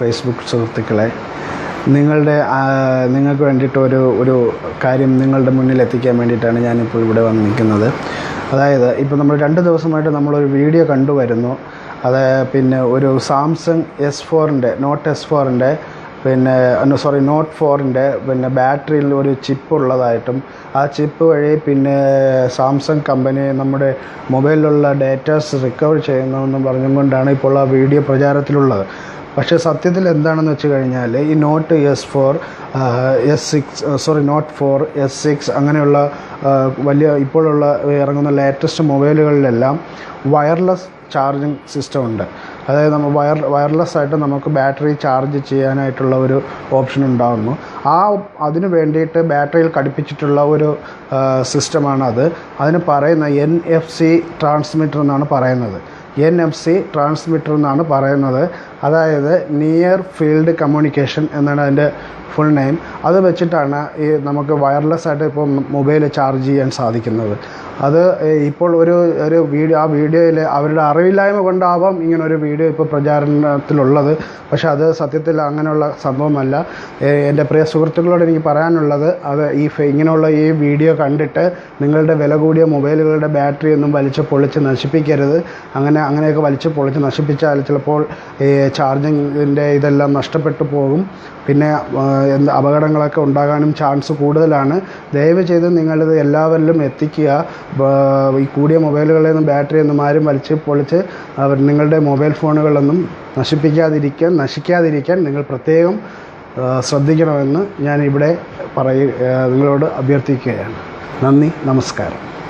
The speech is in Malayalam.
ഫേസ്ബുക്ക് സുഹൃത്തുക്കളെ, നിങ്ങൾക്ക് വേണ്ടിയിട്ട് ഒരു കാര്യം നിങ്ങളുടെ മുന്നിൽ എത്തിക്കാൻ വേണ്ടിയിട്ടാണ് ഞാനിപ്പോൾ ഇവിടെ വന്ന് നിൽക്കുന്നത്. അതായത് ഇപ്പോൾ നമ്മൾ 2 ദിവസമായിട്ട് നമ്മളൊരു വീഡിയോ കണ്ടുവരുന്നു. അത് പിന്നെ ഒരു സാംസങ് നോട്ട് S4ൻ്റെ നോട്ട് 4ൻ്റെ ബാറ്ററിയിൽ ഒരു ചിപ്പ് ഉള്ളതായിട്ടും ആ ചിപ്പ് വഴി സാംസങ് കമ്പനി നമ്മുടെ മൊബൈലിലുള്ള ഡേറ്റാസ് റിക്കവർ ചെയ്യുന്നതെന്നും പറഞ്ഞുകൊണ്ടാണ് ഇപ്പോൾ ആ വീഡിയോ പ്രചാരത്തിലുള്ളത്. പക്ഷേ സത്യത്തിൽ എന്താണെന്ന് വെച്ച് കഴിഞ്ഞാൽ ഈ നോട്ട് നോട്ട് 4 S6 അങ്ങനെയുള്ള ഇപ്പോഴുള്ള ഇറങ്ങുന്ന ലേറ്റസ്റ്റ് മൊബൈലുകളിലെല്ലാം വയർലെസ് ചാർജിങ് സിസ്റ്റം ഉണ്ട്. അതായത് നമ്മൾ വയർലെസ് ആയിട്ട് നമുക്ക് ബാറ്ററി ചാർജ് ചെയ്യാനായിട്ടുള്ള ഒരു ഓപ്ഷൻ ഉണ്ടാകുന്നു. അതിന് വേണ്ടിയിട്ട് ബാറ്ററിയിൽ ഘടിപ്പിച്ചിട്ടുള്ള ഒരു സിസ്റ്റമാണത്. അതിന് പറയുന്ന NFC ട്രാൻസ്മിറ്റർ എന്നാണ് പറയുന്നത്. NFC ട്രാൻസ്മിറ്റർ എന്നാണ് പറയുന്നത്. അതായത് നിയർ ഫീൽഡ് കമ്മ്യൂണിക്കേഷൻ എന്നാണ് അതിൻ്റെ ഫുൾ നെയിം. അത് വെച്ചിട്ടാണ് നമുക്ക് വയർലെസ് ആയിട്ട് ഇപ്പോൾ മൊബൈൽ ചാർജ് ചെയ്യാൻ സാധിക്കുന്നത്. അത് ഇപ്പോൾ ആ വീഡിയോയിൽ അവരുടെ അറിവില്ലായ്മ കൊണ്ടാവാം ഇങ്ങനൊരു വീഡിയോ ഇപ്പോൾ പ്രചാരണത്തിലുള്ളത്. പക്ഷേ അത് സത്യത്തിൽ അങ്ങനെയുള്ള സംഭവമല്ല. എൻ്റെ പ്രിയ സുഹൃത്തുക്കളോട് എനിക്ക് പറയാനുള്ളത്, അത് ഇങ്ങനെയുള്ള ഈ വീഡിയോ കണ്ടിട്ട് നിങ്ങളുടെ വില കൂടിയ മൊബൈലുകളുടെ ബാറ്ററി ഒന്നും വലിച്ച് പൊളിച്ച് നശിപ്പിക്കരുത്. അങ്ങനെയൊക്കെ വലിച്ച് പൊളിച്ച് നശിപ്പിച്ചാൽ ചിലപ്പോൾ ഈ ചാർജിങ്ങിൻ്റെ ഇതെല്ലാം നഷ്ടപ്പെട്ടു പോകും. പിന്നെ അപകടങ്ങളൊക്കെ ഉണ്ടാകാനും ചാൻസ് കൂടുതലാണ്. ദയവ് ചെയ്ത് നിങ്ങളിത് എല്ലാവരിലും എത്തിക്കുക. ഈ കൂടിയ മൊബൈലുകളിൽ നിന്നും ബാറ്ററി ഒന്നും ആരും വലിച്ച് പൊളിച്ച് നിങ്ങളുടെ മൊബൈൽ ഫോണുകളൊന്നും നശിക്കാതിരിക്കാൻ നിങ്ങൾ പ്രത്യേകം ശ്രദ്ധിക്കണമെന്ന് ഞാൻ ഇവിടെ നിങ്ങളോട് അഭ്യർത്ഥിക്കുകയാണ്. നന്ദി, നമസ്കാരം.